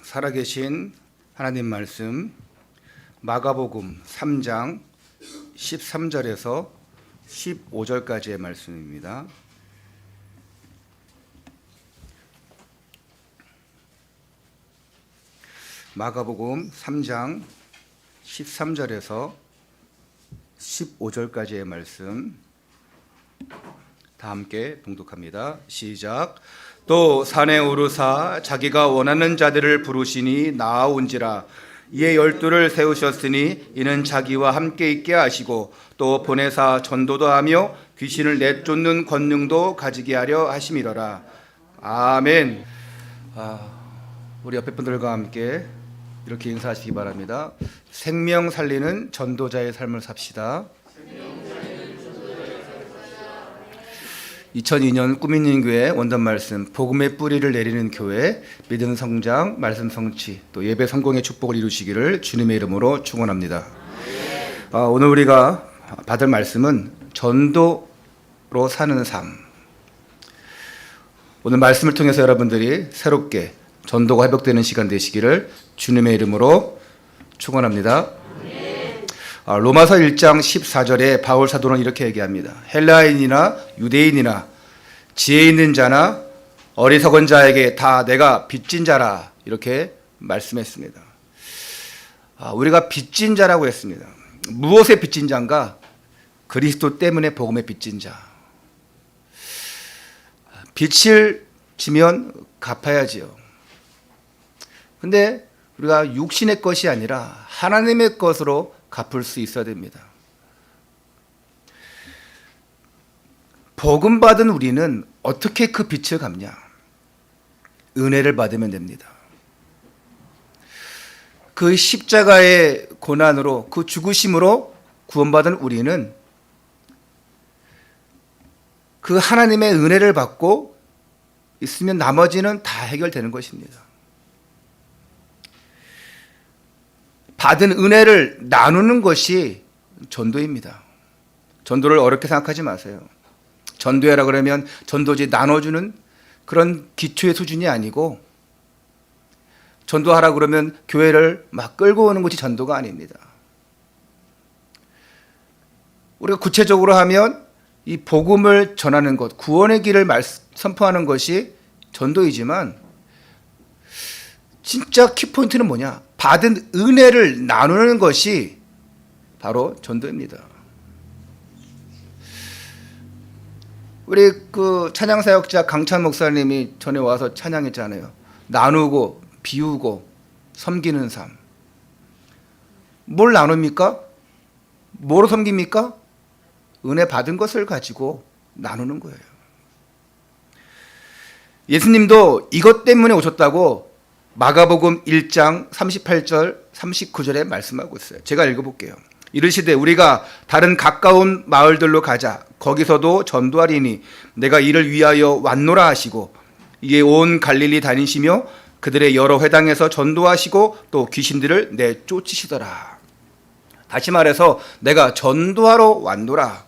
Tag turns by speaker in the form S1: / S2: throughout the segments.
S1: 살아계신 하나님 말씀 마가복음 3장 13절에서 15절까지의 말씀입니다. 마가복음 3장 13절에서 15절까지의 말씀 다 함께 봉독합니다. 시작. 또 산에 오르사 자기가 원하는 자들을 부르시니 나아온지라. 이에 12를 세우셨으니 이는 자기와 함께 있게 하시고 또 보내사 전도도 하며 귀신을 내쫓는 권능도 가지게 하려 하심이로라. 아멘. 우리 옆에 분들과 함께 이렇게 인사하시기 바랍니다. 생명 살리는 전도자의 삶을 삽시다. 2002년 꿈 있는 교회 원단 말씀 복음의 뿌리를 내리는 교회 믿음 성장 말씀 성취 또 예배 성공의 축복을 이루시기를 주님의 이름으로 축원합니다. 오늘 우리가 받을 말씀은 전도로 사는 삶. 오늘 말씀을 통해서 여러분들이 새롭게 전도가 회복되는 시간 되시기를 주님의 이름으로 축원합니다. 로마서 1장 14절에 바울 사도는 이렇게 얘기합니다. 헬라인이나 유대인이나 지혜 있는 자나 어리석은 자에게 다 내가 빚진 자라 이렇게 말씀했습니다. 우리가 빚진 자라고 했습니다. 무엇에 빚진 자인가? 그리스도 때문에 복음에 빚진 자. 빚을 지면 갚아야지요. 근데 우리가 육신의 것이 아니라 하나님의 것으로 갚을 수 있어야 됩니다. 복음 받은 우리는 어떻게 그 빚을 갚냐? 은혜를 받으면 됩니다. 그 십자가의 고난으로 그 죽으심으로 구원받은 우리는 그 하나님의 은혜를 받고 있으면 나머지는 다 해결되는 것입니다. 받은 은혜를 나누는 것이 전도입니다. 전도를 어렵게 생각하지 마세요. 전도해라 그러면 전도지 나눠주는 그런 기초의 수준이 아니고 전도하라 그러면 교회를 막 끌고 오는 것이 전도가 아닙니다. 우리가 구체적으로 하면 이 복음을 전하는 것, 구원의 길을 선포하는 것이 전도이지만 진짜 키포인트는 뭐냐? 받은 은혜를 나누는 것이 바로 전도입니다. 우리 그 찬양사역자 강찬 목사님이 전에 와서 찬양했잖아요. 나누고 비우고 섬기는 삶. 뭘 나눕니까? 뭐로 섬깁니까? 은혜 받은 것을 가지고 나누는 거예요. 예수님도 이것 때문에 오셨다고 마가복음 1장 38절 39절에 말씀하고 있어요. 제가 읽어볼게요. 이르시되 우리가 다른 가까운 마을들로 가자. 거기서도 전도하리니 내가 이를 위하여 왔노라 하시고 이에 온 갈릴리 다니시며 그들의 여러 회당에서 전도하시고 또 귀신들을 내쫓으시더라. 다시 말해서 내가 전도하러 왔노라.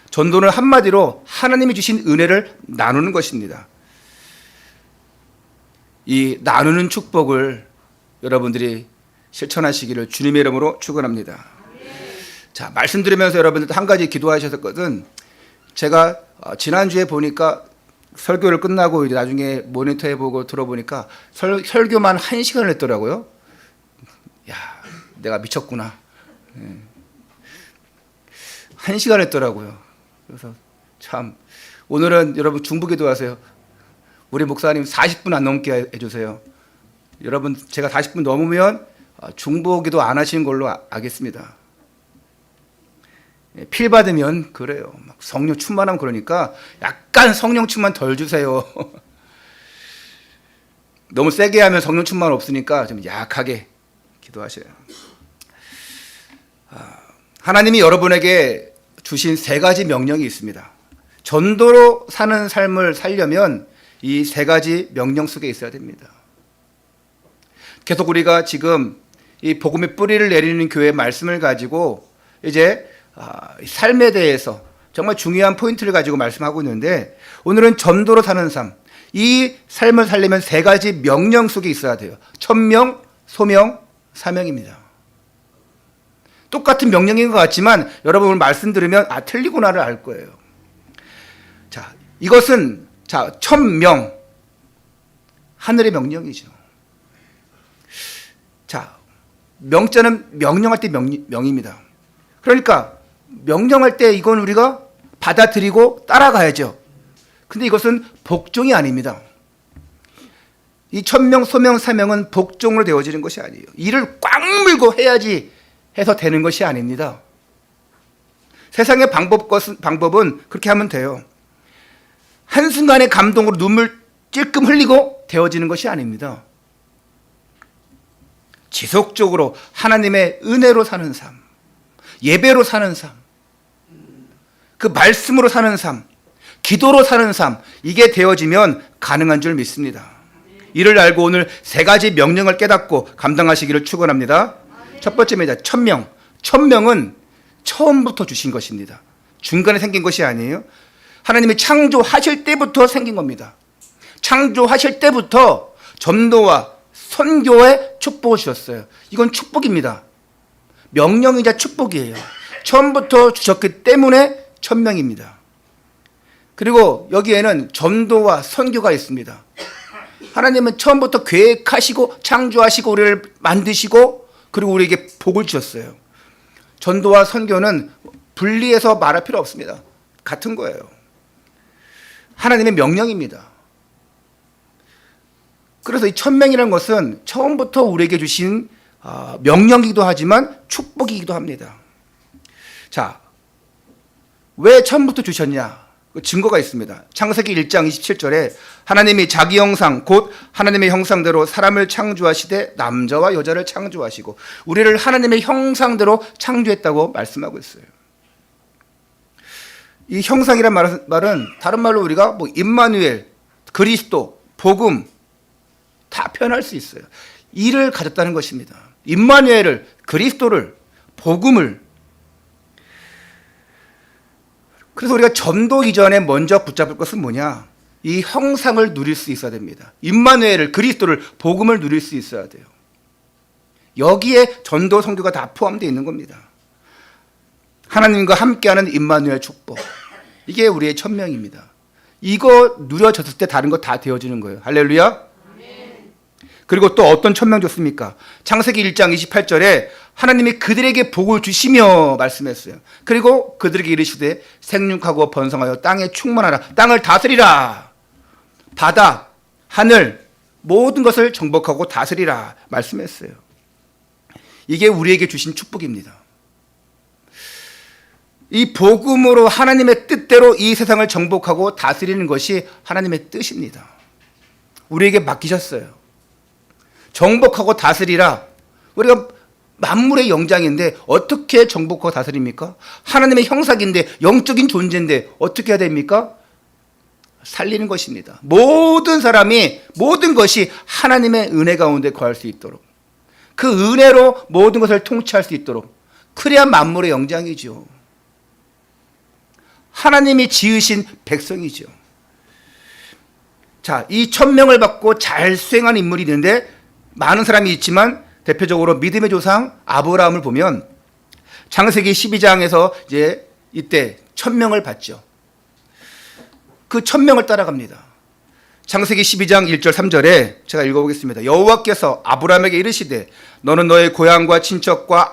S1: 전도는 한마디로 하나님이 주신 은혜를 나누는 것입니다. 이 나누는 축복을 여러분들이 실천하시기를 주님의 이름으로 축원합니다. 자, 말씀드리면서 여러분들 한 가지 기도하셨거든. 제가 지난주에 보니까 설교를 끝나고 이제 나중에 모니터해보고 들어보니까 설교만 1시간을 했더라고요. 야, 내가 미쳤구나. 1시간 했더라고요. 그래서 참 오늘은 여러분 중보기도 하세요. 우리 목사님 40분 안 넘게 해주세요. 여러분 제가 40분 넘으면 중보기도 안 하시는 걸로 알겠습니다. 필 받으면 그래요. 막 성령 충만하면 그러니까 약간 성령 충만 덜 주세요. 너무 세게 하면 성령 충만 없으니까 좀 약하게 기도하셔요. 하나님이 여러분에게 주신 3가지 명령이 있습니다. 전도로 사는 삶을 살려면 이 3가지 명령 속에 있어야 됩니다. 계속 우리가 지금 이 복음의 뿌리를 내리는 교회의 말씀을 가지고 이제 삶에 대해서 정말 중요한 포인트를 가지고 말씀하고 있는데 오늘은 전도로 사는 삶, 이 삶을 살려면 세 가지 명령 속에 있어야 돼요. 천명, 소명, 사명입니다. 똑같은 명령인 것 같지만 여러분 오늘 말씀 들으면 틀리구나를 알 거예요. 자, 이것은 천명, 하늘의 명령이죠. 자, 명자는 명령할 때 명입니다. 그러니까 명령할 때 이건 우리가 받아들이고 따라가야죠. 근데 이것은 복종이 아닙니다. 이 천명, 소명, 사명은 복종으로 되어지는 것이 아니에요. 이를 꽉 물고 해야지 해서 되는 것이 아닙니다. 세상의 방법은 그렇게 하면 돼요. 한순간의 감동으로 눈물 찔끔 흘리고 되어지는 것이 아닙니다. 지속적으로 하나님의 은혜로 사는 삶, 예배로 사는 삶, 그 말씀으로 사는 삶, 기도로 사는 삶, 이게 되어지면 가능한 줄 믿습니다. 이를 알고 오늘 세 가지 명령을 깨닫고 감당하시기를 축원합니다. 첫 번째입니다. 천명. 천명은 처음부터 주신 것입니다. 중간에 생긴 것이 아니에요. 하나님이 창조하실 때부터 생긴 겁니다. 창조하실 때부터 전도와 선교의 축복을 주셨어요. 이건 축복입니다. 명령이자 축복이에요. 처음부터 주셨기 때문에 천명입니다. 그리고 여기에는 전도와 선교가 있습니다. 하나님은 처음부터 계획하시고 창조하시고 우리를 만드시고 그리고 우리에게 복을 주셨어요. 전도와 선교는 분리해서 말할 필요 없습니다. 같은 거예요. 하나님의 명령입니다. 그래서 이 천명이라는 것은 처음부터 우리에게 주신 명령이기도 하지만 축복이기도 합니다. 자, 왜 처음부터 주셨냐? 그 증거가 있습니다. 창세기 1장 27절에 하나님이 자기 형상 곧 하나님의 형상대로 사람을 창조하시되 남자와 여자를 창조하시고 우리를 하나님의 형상대로 창조했다고 말씀하고 있어요. 이 형상이란 말은 다른 말로 우리가 임마누엘, 그리스도, 복음 다 표현할 수 있어요. 이를 가졌다는 것입니다. 임마누엘을, 그리스도를, 복음을. 그래서 우리가 전도 이전에 먼저 붙잡을 것은 뭐냐? 이 형상을 누릴 수 있어야 됩니다. 임마누엘을, 그리스도를, 복음을 누릴 수 있어야 돼요. 여기에 전도 선교가 다 포함되어 있는 겁니다. 하나님과 함께하는 임마누엘 축복. 이게 우리의 천명입니다. 이거 누려졌을 때 다른 거 다 되어지는 거예요. 할렐루야. 그리고 또 어떤 천명 줬습니까? 창세기 1장 28절에 하나님이 그들에게 복을 주시며 말씀했어요. 그리고 그들에게 이르시되 생육하고 번성하여 땅에 충만하라. 땅을 다스리라. 바다, 하늘 모든 것을 정복하고 다스리라 말씀했어요. 이게 우리에게 주신 축복입니다. 이 복음으로 하나님의 뜻대로 이 세상을 정복하고 다스리는 것이 하나님의 뜻입니다. 우리에게 맡기셨어요. 정복하고 다스리라. 우리가 만물의 영장인데 어떻게 정복하고 다스립니까? 하나님의 형상인데 영적인 존재인데 어떻게 해야 됩니까? 살리는 것입니다. 모든 사람이 모든 것이 하나님의 은혜 가운데 거할 수 있도록 그 은혜로 모든 것을 통치할 수 있도록 그래야 만물의 영장이죠. 하나님이 지으신 백성이죠. 자, 이 천명을 받고 잘 수행한 인물이 있는데 많은 사람이 있지만 대표적으로 믿음의 조상 아브라함을 보면 창세기 12장에서 이제 이때 천명을 받죠. 그 천명을 따라갑니다. 창세기 12장 1절 3절에 제가 읽어보겠습니다. 여호와께서 아브라함에게 이르시되 너는 너의 고향과 친척과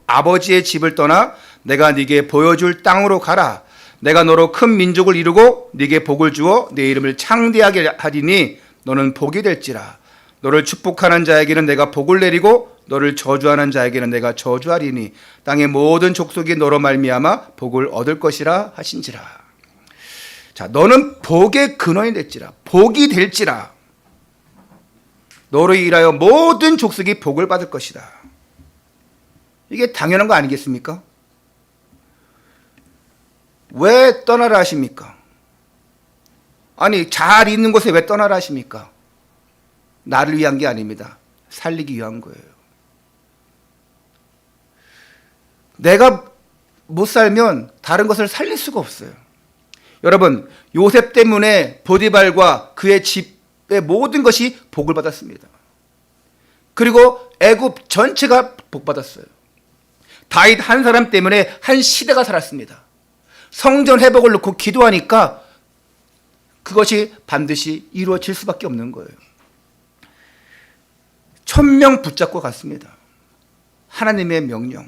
S1: 아버지의 집을 떠나 내가 네게 보여줄 땅으로 가라. 내가 너로 큰 민족을 이루고 네게 복을 주어 네 이름을 창대하게 하리니 너는 복이 될지라. 너를 축복하는 자에게는 내가 복을 내리고 너를 저주하는 자에게는 내가 저주하리니 땅의 모든 족속이 너로 말미암아 복을 얻을 것이라 하신지라. 자, 너는 복의 근원이 될지라. 복이 될지라. 너로 인하여 모든 족속이 복을 받을 것이다. 이게 당연한 거 아니겠습니까? 왜 떠나라 하십니까? 아니, 잘 있는 곳에 왜 떠나라 하십니까? 나를 위한 게 아닙니다. 살리기 위한 거예요. 내가 못 살면 다른 것을 살릴 수가 없어요. 여러분, 요셉 때문에 보디발과 그의 집의 모든 것이 복을 받았습니다. 그리고 애굽 전체가 복 받았어요. 다윗 한 사람 때문에 한 시대가 살았습니다. 성전 회복을 놓고 기도하니까 그것이 반드시 이루어질 수밖에 없는 거예요. 1000명 붙잡고 갔습니다. 하나님의 명령.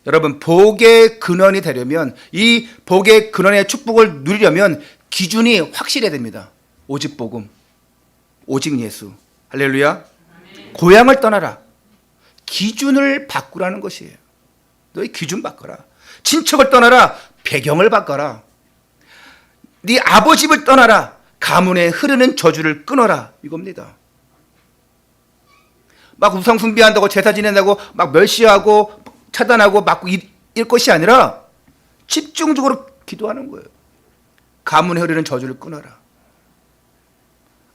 S1: 여러분, 복의 근원이 되려면, 이 복의 근원의 축복을 누리려면 기준이 확실해야 됩니다. 오직 복음, 오직 예수. 할렐루야. 고향을 떠나라. 기준을 바꾸라는 것이에요. 너희 기준 바꿔라. 친척을 떠나라. 배경을 바꿔라. 네 아버지를 떠나라. 가문에 흐르는 저주를 끊어라. 이겁니다. 막 우상 숭배한다고 제사 지낸다고 막 멸시하고 차단하고 막고 이럴 것이 아니라 집중적으로 기도하는 거예요. 가문에 흐르는 저주를 끊어라.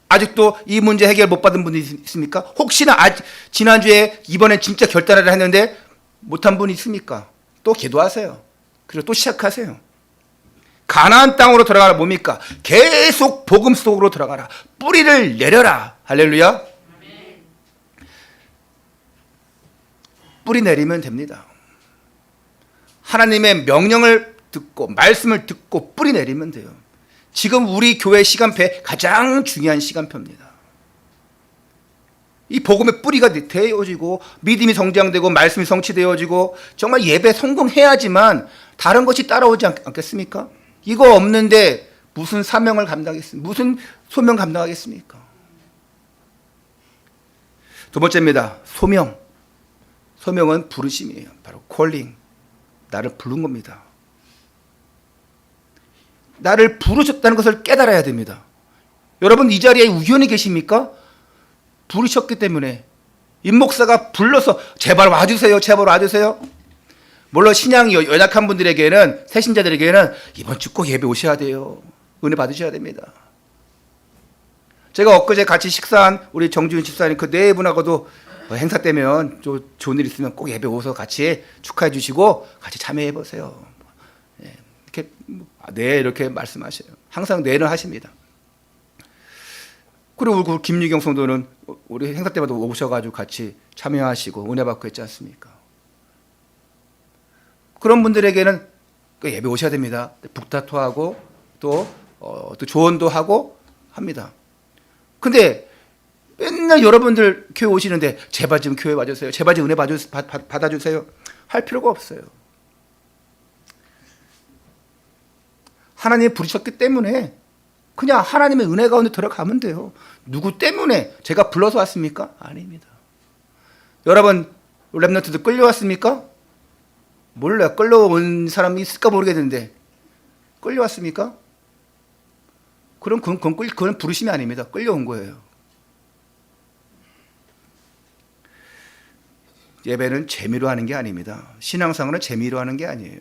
S1: 아직도 이 문제 해결 못 받은 분이 있습니까? 혹시나 지난주에 이번엔 진짜 결단을 했는데 못한 분이 있습니까? 또 기도하세요. 그리고 또 시작하세요. 가나안 땅으로 들어가라. 뭡니까? 계속 복음 속으로 들어가라. 뿌리를 내려라. 할렐루야. 뿌리 내리면 됩니다. 하나님의 명령을 듣고 말씀을 듣고 뿌리 내리면 돼요. 지금 우리 교회 시간표에 가장 중요한 시간표입니다. 이 복음의 뿌리가 되어지고 믿음이 성장되고 말씀이 성취되어지고 정말 예배 성공해야지만 다른 것이 따라오지 않겠습니까? 이거 없는데 무슨 사명을 감당하겠습니까? 무슨 소명 감당하겠습니까? 두 번째입니다. 소명. 소명은 부르심이에요. 바로 콜링. 나를 부른 겁니다. 나를 부르셨다는 것을 깨달아야 됩니다. 여러분, 이 자리에 우연히 계십니까? 부르셨기 때문에 임 목사가 불러서 제발 와주세요. 제발 와주세요. 물론 신앙이 연약한 분들에게는, 새신자들에게는 이번 주 꼭 예배 오셔야 돼요. 은혜 받으셔야 됩니다. 제가 엊그제 같이 식사한 우리 정주인 집사님 그 네 분하고도 행사 때면 좋은 일 있으면 꼭 예배 오셔서 같이 축하해 주시고 같이 참여해 보세요. 이렇게 네, 이렇게 말씀하셔요. 항상 네는 하십니다. 그리고 우리 김유경 성도는 우리 행사 때마다 오셔가지고 같이 참여하시고 은혜 받고 있지 않습니까? 그런 분들에게는 예배 오셔야 됩니다. 북다투하고 또 조언도 하고 합니다. 근데 맨날 여러분들 교회 오시는데 제발 좀 교회 와주세요. 제발 좀 은혜 받아주세요. 할 필요가 없어요. 하나님이 부르셨기 때문에 그냥 하나님의 은혜 가운데 들어가면 돼요. 누구 때문에 제가 불러서 왔습니까? 아닙니다. 여러분, 랩런트들 끌려왔습니까? 몰라요. 끌려온 사람이 있을까 모르겠는데 끌려왔습니까? 그건 부르심이 아닙니다. 끌려온 거예요. 예배는 재미로 하는 게 아닙니다. 신앙생활은 재미로 하는 게 아니에요.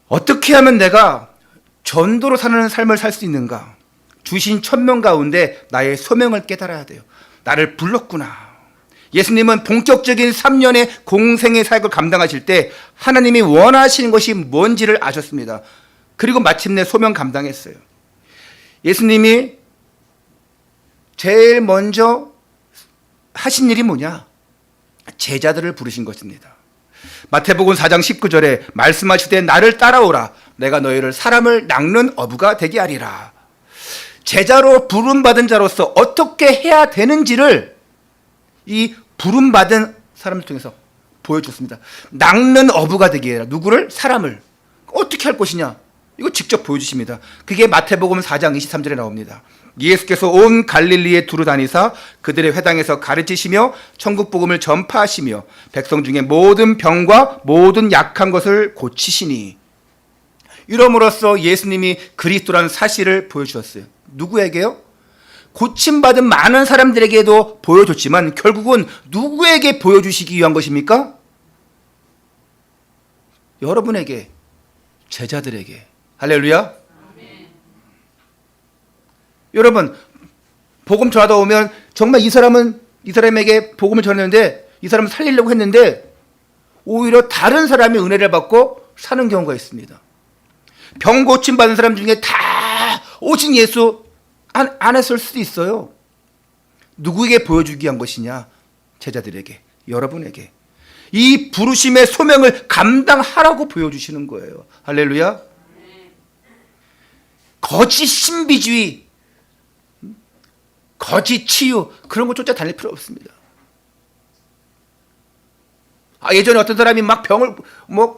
S1: 어떻게 하면 내가 전도로 사는 삶을 살 수 있는가? 주신 1000명 가운데 나의 소명을 깨달아야 돼요. 나를 불렀구나. 예수님은 본격적인 3년의 공생의 사역을 감당하실 때 하나님이 원하시는 것이 뭔지를 아셨습니다. 그리고 마침내 소명 감당했어요. 예수님이 제일 먼저 하신 일이 뭐냐? 제자들을 부르신 것입니다. 마태복음 4장 19절에 말씀하시되 나를 따라오라. 내가 너희를 사람을 낚는 어부가 되게 하리라. 제자로 부름받은 자로서 어떻게 해야 되는지를 이 부름받은 사람을 통해서 보여줬습니다. 낚는 어부가 되게 해라. 누구를? 사람을. 어떻게 할 것이냐? 이거 직접 보여주십니다. 그게 마태복음 4장 23절에 나옵니다. 예수께서 온 갈릴리에 두루 다니사 그들의 회당에서 가르치시며 천국 복음을 전파하시며 백성 중에 모든 병과 모든 약한 것을 고치시니. 이러므로써 예수님이 그리스도라는 사실을 보여주셨어요. 누구에게요? 고침받은 많은 사람들에게도 보여줬지만 결국은 누구에게 보여주시기 위한 것입니까? 여러분에게, 제자들에게. 할렐루야. 여러분, 복음 전하다 오면 정말 이 사람에게 복음을 전했는데 이 사람을 살리려고 했는데 오히려 다른 사람이 은혜를 받고 사는 경우가 있습니다. 병 고침 받은 사람 중에 다 오직 예수 안 했을 수도 있어요. 누구에게 보여주기 위한 것이냐? 제자들에게, 여러분에게 이 부르심의 소명을 감당하라고 보여주시는 거예요. 할렐루야. 거짓 신비주의, 거짓 치유, 그런 거 쫓아다닐 필요 없습니다. 예전에 어떤 사람이 막 병을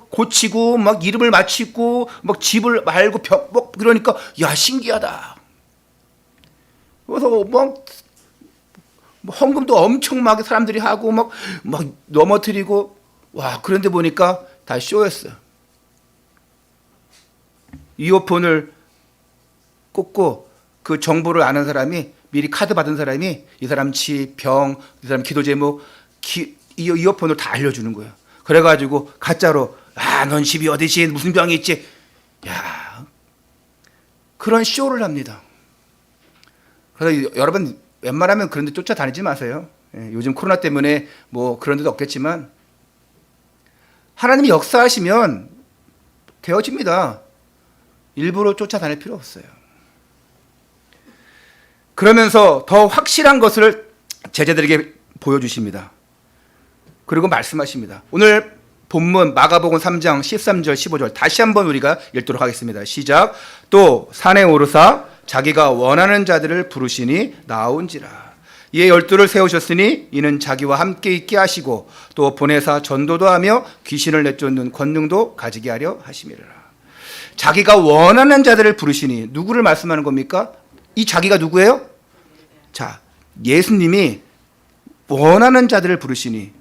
S1: 고치고 막 이름을 맞추고 막 집을 말고 병 그러니까 야, 신기하다. 그래서 막 헌금도 엄청 막 사람들이 하고 막 넘어뜨리고, 와, 그런데 보니까 다 쇼였어요. 이어폰을 꽂고 그 정보를 아는 사람이, 미리 카드 받은 사람이 이 사람 치, 병, 이 사람 기도 제목, 이어폰을 다 알려주는 거예요. 그래가지고 가짜로 넌 집이 어디지, 무슨 병이 있지, 야, 그런 쇼를 합니다. 그래서 여러분 웬만하면 그런 데 쫓아다니지 마세요. 요즘 코로나 때문에 뭐 그런 데도 없겠지만 하나님이 역사하시면 되어집니다. 일부러 쫓아다닐 필요 없어요. 그러면서 더 확실한 것을 제자들에게 보여주십니다. 그리고 말씀하십니다. 오늘 본문 마가복음 3장 13절 15절 다시 한번 우리가 읽도록 하겠습니다. 시작. 또 산에 오르사 자기가 원하는 자들을 부르시니 나온지라. 이에 12를 세우셨으니 이는 자기와 함께 있게 하시고 또 보내사 전도도 하며 귀신을 내쫓는 권능도 가지게 하려 하심이라. 자기가 원하는 자들을 부르시니, 누구를 말씀하는 겁니까? 이 자기가 누구예요? 자, 예수님이 원하는 자들을 부르시니,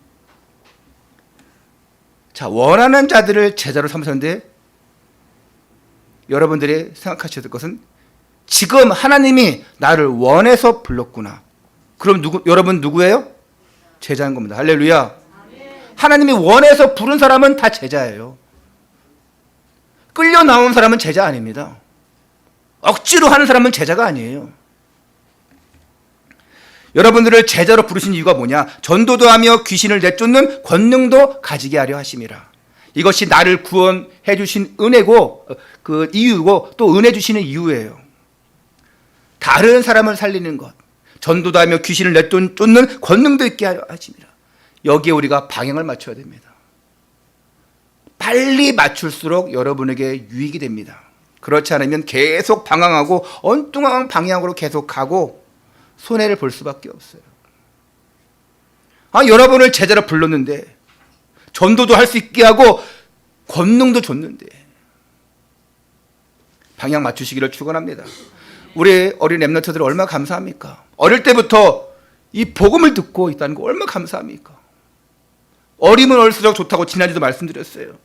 S1: 자, 원하는 자들을 제자로 삼으셨는데 여러분들이 생각하셔야 될 것은 지금 하나님이 나를 원해서 불렀구나. 그럼 여러분 누구예요? 제자인 겁니다. 할렐루야. 하나님이 원해서 부른 사람은 다 제자예요. 끌려 나온 사람은 제자 아닙니다. 억지로 하는 사람은 제자가 아니에요. 여러분들을 제자로 부르신 이유가 뭐냐? 전도도 하며 귀신을 내쫓는 권능도 가지게 하려 하심이라. 이것이 나를 구원해 주신 은혜고, 그 이유고, 또 은혜 주시는 이유예요. 다른 사람을 살리는 것, 전도도 하며 귀신을 내쫓는 권능도 있게 하려 하심이라. 여기에 우리가 방향을 맞춰야 됩니다. 빨리 맞출수록 여러분에게 유익이 됩니다. 그렇지 않으면 계속 방황하고 엉뚱한 방향으로 계속 가고 손해를 볼 수밖에 없어요. 여러분을 제자로 불렀는데, 전도도 할 수 있게 하고 권능도 줬는데, 방향 맞추시기를 축원합니다. 우리 어린 렘넌트들 얼마나 감사합니까? 어릴 때부터 이 복음을 듣고 있다는 거 얼마나 감사합니까? 어리면 어릴수록 좋다고 지난주도 말씀드렸어요.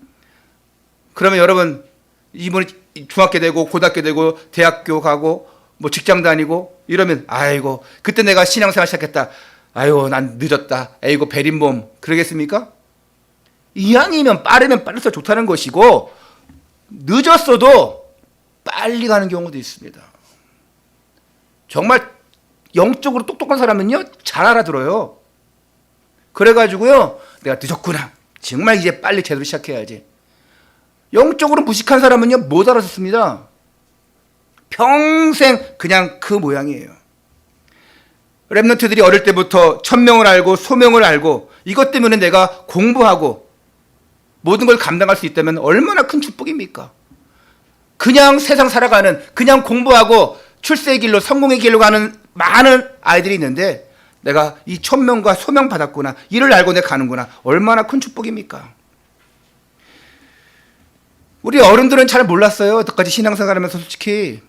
S1: 그러면 여러분, 이번에 중학교 되고 고등학교 되고 대학교 가고 뭐 직장 다니고 이러면, 아이고 그때 내가 신앙생활 시작했다, 아이고 난 늦었다, 아이고 베린몸, 그러겠습니까? 이왕이면 빠르면 빨라서 좋다는 것이고, 늦었어도 빨리 가는 경우도 있습니다. 정말 영적으로 똑똑한 사람은요 잘 알아들어요. 그래가지고요, 내가 늦었구나, 정말 이제 빨리 제대로 시작해야지. 영적으로 무식한 사람은요 못 알아듣습니다. 평생 그냥 그 모양이에요. 렘넌트들이 어릴 때부터 천명을 알고 소명을 알고 이것 때문에 내가 공부하고 모든 걸 감당할 수 있다면 얼마나 큰 축복입니까? 그냥 세상 살아가는, 그냥 공부하고 출세의 길로, 성공의 길로 가는 많은 아이들이 있는데, 내가 이 천명과 소명 받았구나, 이를 알고 내가 가는구나, 얼마나 큰 축복입니까? 우리 어른들은 잘 몰랐어요. 여태까지 신앙생활하면서 솔직히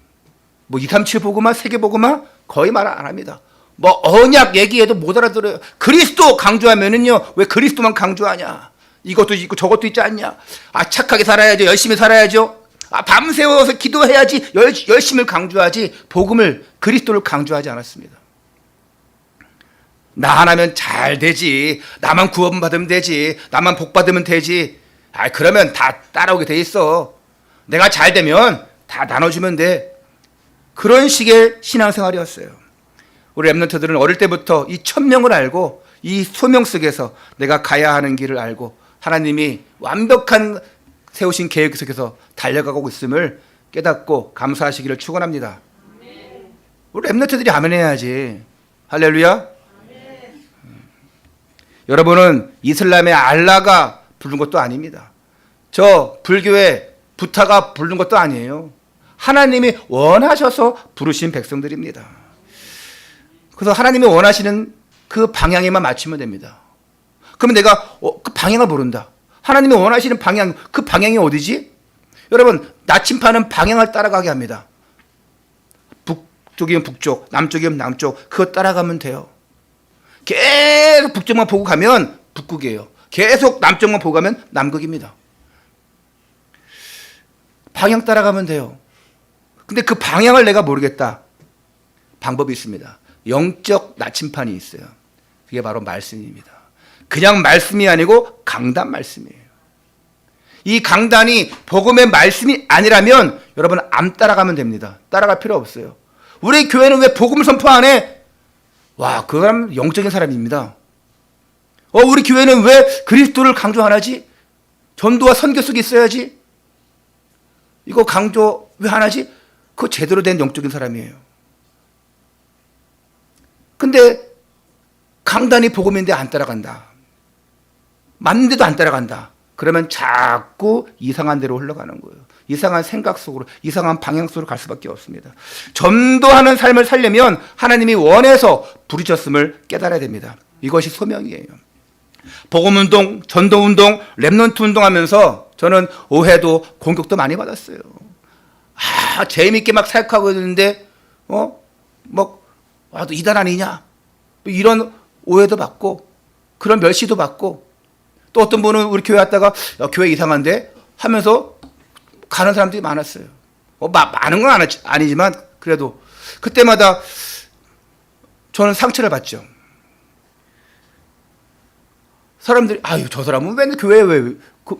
S1: 뭐 237 복음화, 세계 복음화 거의 말 안 합니다. 뭐 언약 얘기해도 못 알아들어요. 그리스도 강조하면은요, 왜 그리스도만 강조하냐? 이것도 있고 저것도 있지 않냐? 착하게 살아야죠. 열심히 살아야죠. 밤새워서 기도해야지. 열심을 강조하지, 복음을, 그리스도를 강조하지 않았습니다. 나 하나면 잘 되지, 나만 구원받으면 되지, 나만 복받으면 되지, 그러면 다 따라오게 돼 있어, 내가 잘 되면 다 나눠주면 돼. 그런 식의 신앙생활이었어요. 우리 렘넌트들은 어릴 때부터 이 천명을 알고 이 소명 속에서 내가 가야 하는 길을 알고 하나님이 완벽한 세우신 계획 속에서 달려가고 있음을 깨닫고 감사하시기를 축원합니다. 우리 랩런트들이 아멘 해야지. 할렐루야. 여러분은 이슬람의 알라가 부른 것도 아닙니다. 저 불교의 부타가 부른 것도 아니에요. 하나님이 원하셔서 부르신 백성들입니다. 그래서 하나님이 원하시는 그 방향에만 맞추면 됩니다. 그러면 내가 그 방향을 모른다. 하나님이 원하시는 방향, 그 방향이 어디지? 여러분, 나침반은 방향을 따라가게 합니다. 북쪽이면 북쪽, 남쪽이면 남쪽, 그거 따라가면 돼요. 계속 북쪽만 보고 가면 북극이에요. 계속 남쪽만 보고 가면 남극입니다. 방향 따라가면 돼요. 근데 그 방향을 내가 모르겠다. 방법이 있습니다. 영적 나침판이 있어요. 그게 바로 말씀입니다. 그냥 말씀이 아니고 강단 말씀이에요. 이 강단이 복음의 말씀이 아니라면 여러분 안 따라가면 됩니다. 따라갈 필요 없어요. 우리 교회는 왜 복음을 선포 안 해? 와, 그 사람 영적인 사람입니다. 우리 교회는 왜 그리스도를 강조 안 하지? 전도와 선교 속에 있어야지. 이거 강조 왜 안 하지? 그거 제대로 된 영적인 사람이에요. 근데 강단이 복음인데 안 따라간다. 맞는데도 안 따라간다. 그러면 자꾸 이상한 데로 흘러가는 거예요. 이상한 생각 속으로, 이상한 방향 속으로 갈 수밖에 없습니다. 전도하는 삶을 살려면 하나님이 원해서 부르셨음을 깨달아야 됩니다. 이것이 소명이에요. 복음운동, 전도운동, 랩런트 운동하면서 저는 오해도 공격도 많이 받았어요. 재미있게 막 사역하고 있는데 너 이단 아니냐? 이런 오해도 받고 그런 멸시도 받고 또 어떤 분은 우리 교회 왔다가 교회 이상한데 하면서 가는 사람들이 많았어요. 많은 건 아니지만 그래도 그때마다 저는 상처를 받죠. 사람들이 저 사람은 왜 교회에 왜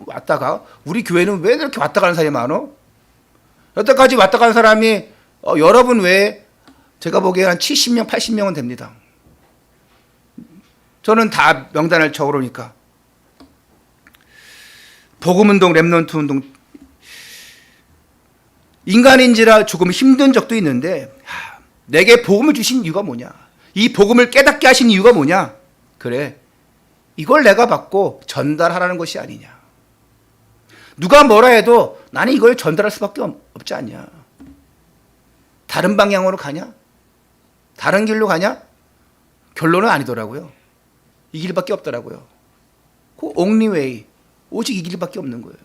S1: 왔다가 우리 교회는 왜 이렇게 왔다 가는 사람이 많어? 여태까지 왔다 가는 사람이 여러분 외에 제가 보기에 한 70명, 80명은 됩니다. 저는 다 명단을 적어놓으니까. 복음운동, 랩런트 운동. 인간인지라 조금 힘든 적도 있는데 내게 복음을 주신 이유가 뭐냐? 이 복음을 깨닫게 하신 이유가 뭐냐? 그래, 이걸 내가 받고 전달하라는 것이 아니냐. 누가 뭐라 해도 나는 이걸 전달할 수밖에 없지 않냐. 다른 방향으로 가냐? 다른 길로 가냐? 결론은 아니더라고요. 이 길밖에 없더라고요. 그 only way, 오직 이 길밖에 없는 거예요.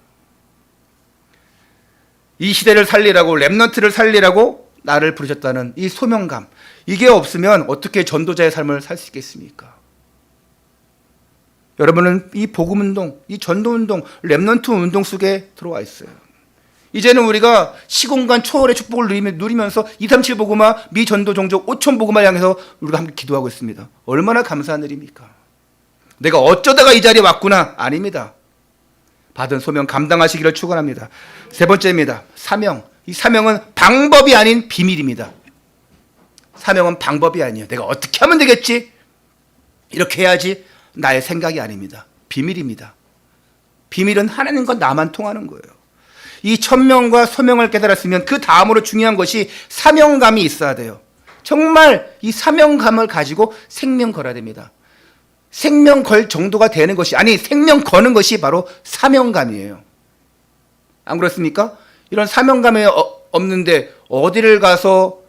S1: 이 시대를 살리라고, 랩런트를 살리라고 나를 부르셨다는 이 소명감, 이게 없으면 어떻게 전도자의 삶을 살 수 있겠습니까? 여러분은 이 복음운동, 이 전도운동, 랩런트 운동 속에 들어와 있어요. 이제는 우리가 시공간 초월의 축복을 누리면서 237 복음화, 미 전도 종족 5천 복음화를 향해서 우리가 함께 기도하고 있습니다. 얼마나 감사한 일입니까? 내가 어쩌다가 이 자리에 왔구나. 아닙니다. 받은 소명 감당하시기를 축원합니다. 세 번째입니다. 사명. 이 사명은 방법이 아닌 비밀입니다. 사명은 방법이 아니에요. 내가 어떻게 하면 되겠지? 이렇게 해야지. 나의 생각이 아닙니다. 비밀입니다. 비밀은 하나님과 나만 통하는 거예요. 이 천명과 소명을 깨달았으면 그 다음으로 중요한 것이 사명감이 있어야 돼요. 정말 이 사명감을 가지고 생명 걸어야 됩니다. 생명 걸 정도가 되는 것이, 아니 생명 거는 것이 바로 사명감이에요. 안 그렇습니까? 이런 사명감이 없는데 어디를 가서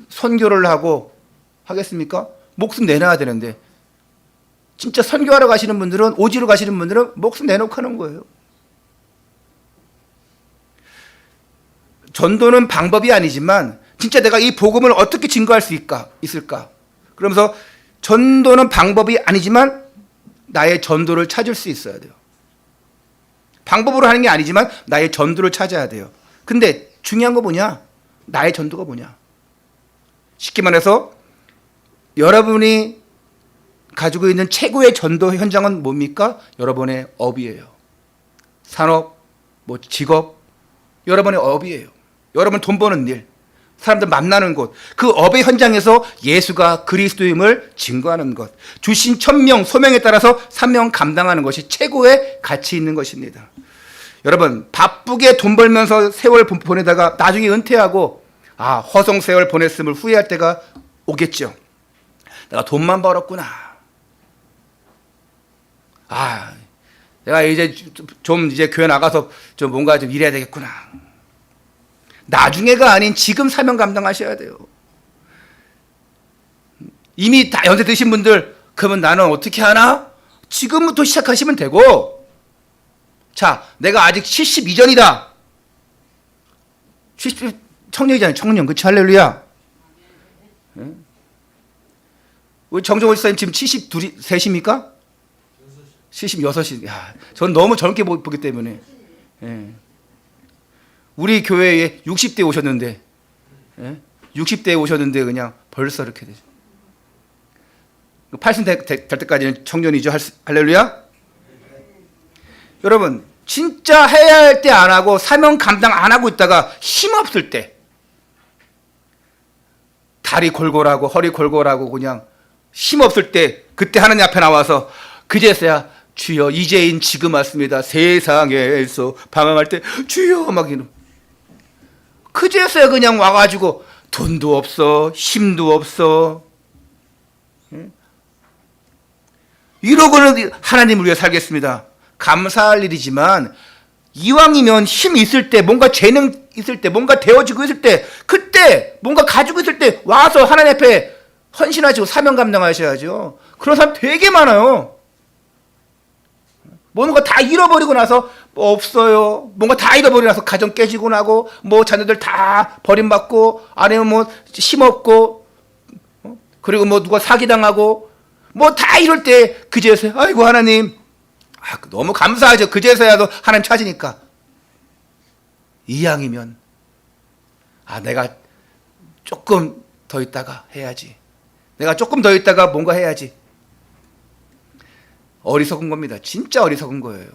S1: 선교를 하고 하겠습니까? 목숨 내놔야 되는데, 진짜 선교하러 가시는 분들은, 오지로 가시는 분들은 목숨 내놓고 하는 거예요. 전도는 방법이 아니지만 진짜 내가 이 복음을 어떻게 증거할 수 있을까? 그러면서 전도는 방법이 아니지만 나의 전도를 찾을 수 있어야 돼요. 방법으로 하는 게 아니지만 나의 전도를 찾아야 돼요. 근데 중요한 거 뭐냐? 나의 전도가 뭐냐? 쉽게 말해서 여러분이 가지고 있는 최고의 전도 현장은 뭡니까? 여러분의 업이에요. 산업, 직업, 여러분의 업이에요. 여러분 돈 버는 일, 사람들 만나는 곳, 그 업의 현장에서 예수가 그리스도임을 증거하는 것, 주신 천명, 소명에 따라서 사명 감당하는 것이 최고의 가치 있는 것입니다. 여러분 바쁘게 돈 벌면서 세월 보내다가 나중에 은퇴하고 허송 세월 보냈음을 후회할 때가 오겠죠. 내가 돈만 벌었구나. 내가 이제 이제 교회 나가서 좀 뭔가 좀 일해야 되겠구나. 나중에가 아닌 지금 사명 감당하셔야 돼요. 이미 다 연세 드신 분들, 그러면 나는 어떻게 하나? 지금부터 시작하시면 되고, 자, 내가 아직 70 이전이다. 70 청년이잖아요. 청년. 그치? 할렐루야. 우리 정정호 집사님 지금 72세십니까? 76이. 전 너무 젊게 보기 때문에. 우리 교회에 60대 오셨는데, 60대에 오셨는데 그냥 벌써 이렇게 되죠. 80 될 때까지는 청년이죠. 할렐루야. 여러분, 진짜 해야 할 때 안 하고 사명 감당 안 하고 있다가 힘없을 때, 다리 골골하고 허리 골골하고 그냥 힘없을 때, 그때 하나님 앞에 나와서 그제서야 주여 이제인 지금 왔습니다. 세상에서 방황할 때 주여 막 이런. 그제서야 그냥 와가지고 돈도 없어, 힘도 없어, 이러고는 하나님을 위해 살겠습니다. 감사할 일이지만 이왕이면 힘 있을 때, 뭔가 재능 있을 때, 뭔가 되어지고 있을 때, 그때 뭔가 가지고 있을 때 와서 하나님 앞에 헌신하시고 사명 감당하셔야죠. 그런 사람 되게 많아요. 뭔가 다 잃어버리고 나서 없어요. 뭔가 다 잃어버리고 나서 가정 깨지고 나고, 자녀들 다 버림받고, 아니면 힘없고, 그리고 누가 사기당하고, 다 이럴 때 그제서야 아이고 하나님, 너무 감사하죠. 그제서야도 하나님 찾으니까. 이왕이면 내가 조금 더 있다가 해야지. 내가 조금 더 있다가 뭔가 해야지. 어리석은 겁니다. 진짜 어리석은 거예요.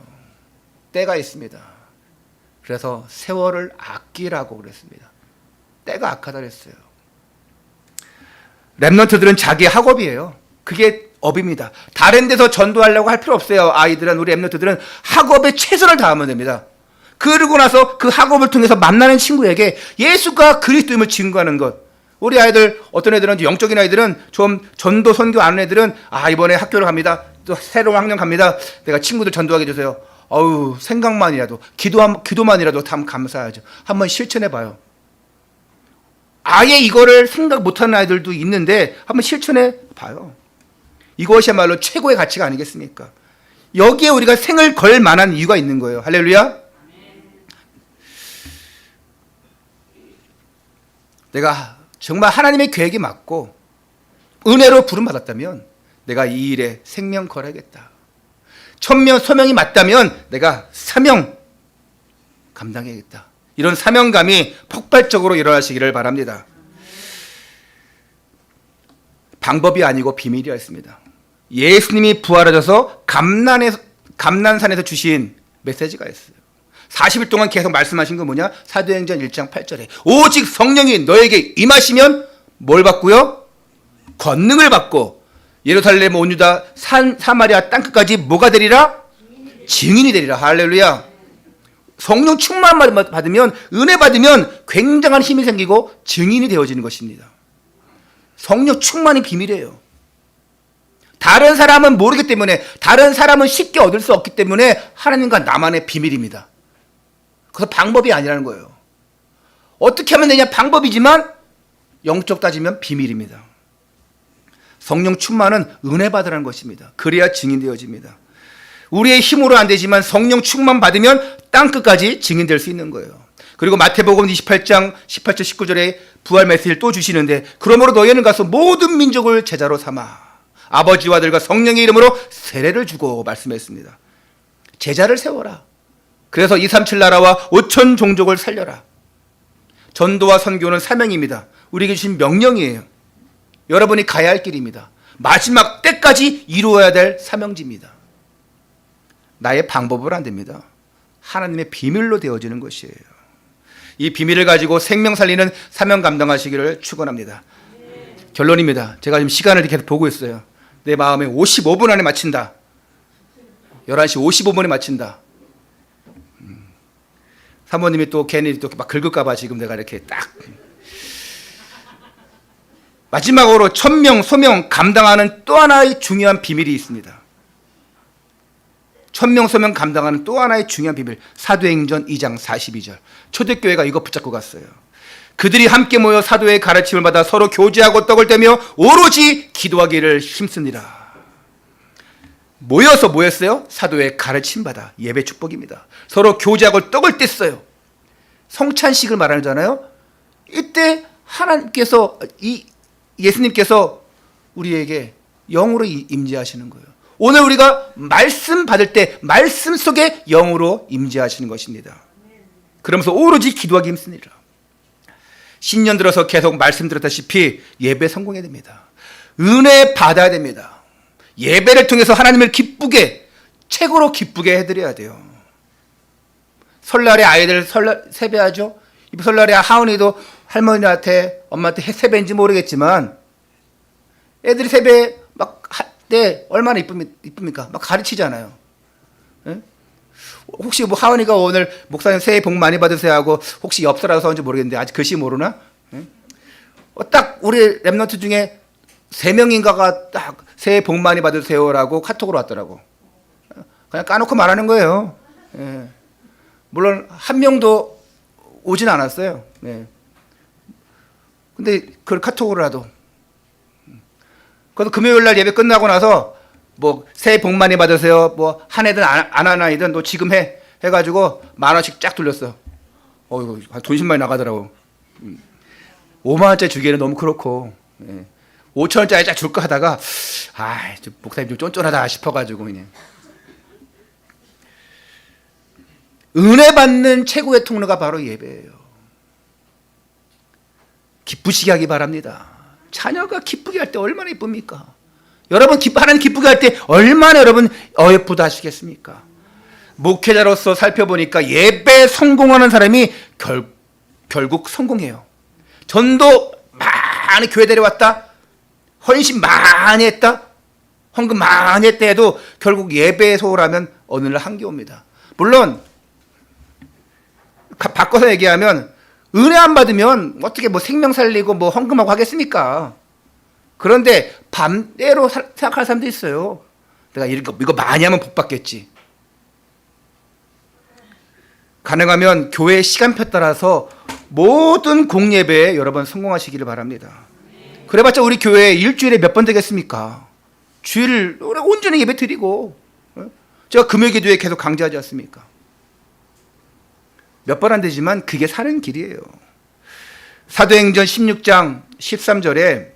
S1: 때가 있습니다. 그래서 세월을 아끼라고 그랬습니다. 때가 악하다 그랬어요. 랩런트들은 자기 학업이에요. 그게 업입니다. 다른 데서 전도하려고 할 필요 없어요. 아이들은, 우리 랩런트들은 학업에 최선을 다하면 됩니다. 그러고 나서 그 학업을 통해서 만나는 친구에게 예수가 그리스도임을 증거하는 것. 우리 아이들, 어떤 애들은, 영적인 아이들은 좀 전도 선교 안 하는 애들은 이번에 학교를 갑니다. 또 새로운 학년 갑니다. 내가 친구들 전도하게 해주세요. 생각만이라도, 기도만이라도 참 감사하죠. 한번 실천해 봐요. 아예 이거를 생각 못하는 아이들도 있는데 한번 실천해 봐요. 이것이야말로 최고의 가치가 아니겠습니까? 여기에 우리가 생을 걸 만한 이유가 있는 거예요. 할렐루야. 내가 정말 하나님의 계획이 맞고 은혜로 부름받았다면 내가 이 일에 생명 걸어야겠다. 천명 소명이 맞다면 내가 사명 감당해야겠다. 이런 사명감이 폭발적으로 일어나시기를 바랍니다. 방법이 아니고 비밀이었습니다. 예수님이 부활하셔서 감난산에서 주신 메시지가 있어요. 40일 동안 계속 말씀하신 건 뭐냐? 사도행전 1장 8절에 오직 성령이 너에게 임하시면 뭘 받고요? 권능을 받고 예루살렘 온 유다 사마리아 땅끝까지 뭐가 되리라? 증인이 되리라. 할렐루야. 성령 충만 받으면, 은혜 받으면 굉장한 힘이 생기고 증인이 되어지는 것입니다. 성령 충만이 비밀이에요. 다른 사람은 모르기 때문에, 다른 사람은 쉽게 얻을 수 없기 때문에 하나님과 나만의 비밀입니다. 그래서 방법이 아니라는 거예요. 어떻게 하면 되냐? 방법이지만 영적 따지면 비밀입니다. 성령 충만은 은혜 받으라는 것입니다. 그래야 증인되어집니다. 우리의 힘으로 안 되지만 성령 충만 받으면 땅끝까지 증인될 수 있는 거예요. 그리고 마태복음 28장 18절 19절에 부활 메시지를 또 주시는데, 그러므로 너희는 가서 모든 민족을 제자로 삼아 아버지와 아들과 성령의 이름으로 세례를 주고 말씀했습니다. 제자를 세워라. 그래서 237 나라와 5천 종족을 살려라. 전도와 선교는 사명입니다. 우리에게 주신 명령이에요. 여러분이 가야 할 길입니다. 마지막 때까지 이루어야 될 사명지입니다. 나의 방법으로 안 됩니다. 하나님의 비밀로 되어지는 것이에요. 이 비밀을 가지고 생명 살리는 사명 감당하시기를 축원합니다. 결론입니다. 제가 지금 시간을 계속 보고 있어요. 내 마음에 55분 안에 마친다. 11시 55분에 마친다. 사모님이 또 괜히 또 막 긁을까봐 지금 내가 이렇게 딱. 마지막으로 천명, 소명 감당하는 또 하나의 중요한 비밀이 있습니다. 천명, 소명 감당하는 또 하나의 중요한 비밀. 사도행전 2장 42절. 초대교회가 이거 붙잡고 갔어요. 그들이 함께 모여 사도의 가르침을 받아 서로 교제하고 떡을 떼며 오로지 기도하기를 힘쓰니라. 모여서 뭐였어요? 사도의 가르침 받아 예배 축복입니다. 서로 교제하고 떡을 뗐어요. 성찬식을 말하잖아요. 이때 하나님께서 예수님께서 우리에게 영으로 임재하시는 거예요. 오늘 우리가 말씀 받을 때 말씀 속에 영으로 임재하시는 것입니다. 그러면서 오로지 기도하기 힘쓰니라. 신년 들어서 계속 말씀드렸다시피 예배 성공해야 됩니다. 은혜 받아야 됩니다. 예배를 통해서 하나님을 기쁘게, 최고로 기쁘게 해드려야 돼요. 설날에 아이들 세배하죠. 이번 설날에 하은이도 할머니한테 엄마한테 세배인지 모르겠지만 애들이 세배 막 할 때 얼마나 이쁩니까? 막 가르치잖아요. 예? 혹시 뭐 하은이가 오늘 목사님 새해 복 많이 받으세요 하고 혹시 엽서라고 써는지 모르겠는데 아직 글씨 모르나? 예? 딱 우리 랩런트 중에 3명인가가 딱 새해 복 많이 받으세요라고 카톡으로 왔더라고. 그냥 까놓고 말하는 거예요. 예. 물론 한 명도 오진 않았어요. 네. 근데 그걸 카톡으로라도. 그래서 금요일 날 예배 끝나고 나서 뭐 새해 복 많이 받으세요. 뭐 한 애든 안 한 아이든 너 지금 해가지고 10,000원씩 쫙 돌렸어. 이거 돈 10만이 나가더라고. 5만원짜리 주기에는 너무 그렇고. 예. 5,000원짜리 쫙 줄까 하다가 목사님 좀 쫀쫀하다 싶어가지고 그냥. 은혜 받는 최고의 통로가 바로 예배예요. 기쁘시게 하기 바랍니다. 자녀가 기쁘게 할 때 얼마나 이쁩니까? 여러분 하나님 기쁘게 할 때 얼마나 여러분 어여쁘다 하시겠습니까? 목회자로서 살펴보니까 예배 성공하는 사람이 결국 성공해요. 전도 많이 교회 데려왔다. 헌신 많이 했다. 헌금 많이 했다 해도 결국 예배에 소홀하면 어느 날 한계 옵니다. 물론 바꿔서 얘기하면 은혜 안 받으면 어떻게 뭐 생명 살리고 뭐 헌금하고 하겠습니까? 그런데 반대로 생각할 사람도 있어요. 내가 이거 많이 하면 복 받겠지. 가능하면 교회 시간표 따라서 모든 공예배에 여러분 성공하시기를 바랍니다. 그래봤자 우리 교회 일주일에 몇 번 되겠습니까? 주일 온전히 예배 드리고 제가 금요 기도에 계속 강조하지 않습니까? 몇 번 안 되지만 그게 사는 길이에요. 사도행전 16장 13절에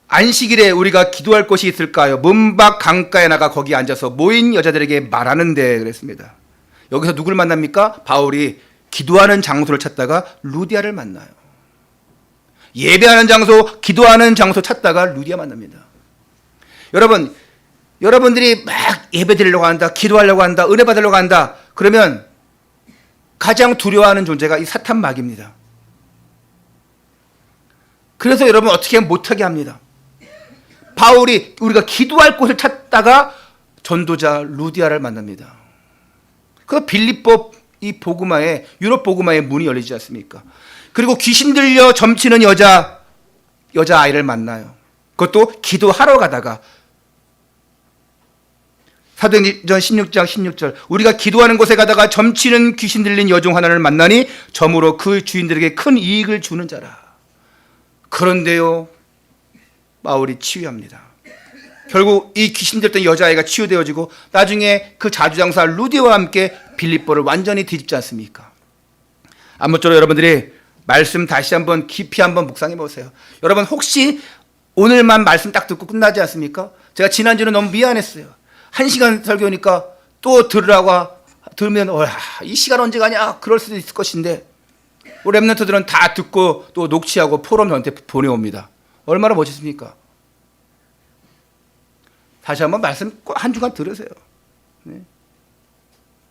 S1: 안식일에 우리가 기도할 곳이 있을까요? 문밖 강가에 나가 거기 앉아서 모인 여자들에게 말하는데 그랬습니다. 여기서 누굴 만납니까? 바울이 기도하는 장소를 찾다가 루디아를 만나요. 예배하는 장소, 기도하는 장소 찾다가 루디아 만납니다. 여러분들이 막 예배 드리려고 한다, 기도하려고 한다, 은혜 받으려고 한다. 그러면 가장 두려워하는 존재가 이 사탄 마귀입니다. 그래서 여러분 어떻게 하면 못하게 합니다. 바울이 우리가 기도할 곳을 찾다가 전도자 루디아를 만납니다. 그 빌립보 이 복음화에 유럽 복음화의 문이 열리지 않습니까? 그리고 귀신 들려 점치는 여자 아이를 만나요. 그것도 기도하러 가다가 사도행전 16장 16절 우리가 기도하는 곳에 가다가 점치는 귀신 들린 여종 하나를 만나니 점으로 그 주인들에게 큰 이익을 주는 자라. 그런데요 바울이 치유합니다. 결국 이 귀신 들던 여자아이가 치유되어지고 나중에 그 자주장사 루디와 함께 빌립보를 완전히 뒤집지 않습니까? 아무쪼록 여러분들이 말씀 다시 한번 깊이 한번 묵상해 보세요. 여러분 혹시 오늘만 말씀 딱 듣고 끝나지 않습니까? 제가 지난주는 너무 미안했어요. 1시간 설교니까 또 들으면 이 시간 언제 가냐 그럴 수도 있을 것인데 우리 랩런트들은 다 듣고 또 녹취하고 포럼 저한테 보내옵니다. 얼마나 멋있습니까? 다시 한번 말씀 꼭 한 주간 들으세요. 네.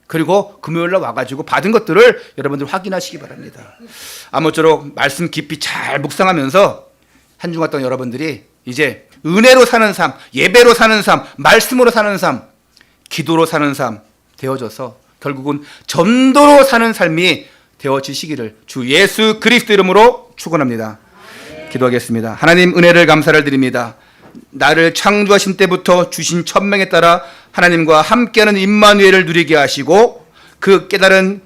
S1: 그리고 금요일날 와가지고 받은 것들을 여러분들 확인하시기 바랍니다. 아무쪼록 말씀 깊이 잘 묵상하면서 한 주간 동안 여러분들이 이제 은혜로 사는 삶, 예배로 사는 삶, 말씀으로 사는 삶, 기도로 사는 삶 되어져서 결국은 전도로 사는 삶이 되어지시기를 주 예수 그리스도 이름으로 축원합니다. 기도하겠습니다. 하나님, 은혜를 감사를 드립니다. 나를 창조하신 때부터 주신 천명에 따라 하나님과 함께하는 임마누엘을 누리게 하시고 그 깨달은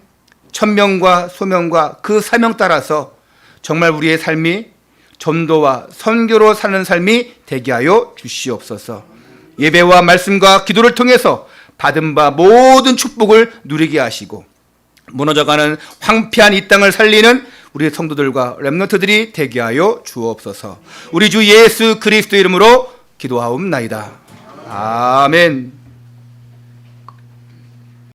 S1: 천명과 소명과 그 사명 따라서 정말 우리의 삶이 전도와 선교로 사는 삶이 되게 하여 주시옵소서. 예배와 말씀과 기도를 통해서 받은 바 모든 축복을 누리게 하시고 무너져가는 황폐한 이 땅을 살리는 우리 성도들과 렘넌트들이 되게 하여 주옵소서. 우리 주 예수 그리스도 이름으로 기도하옵나이다. 아멘.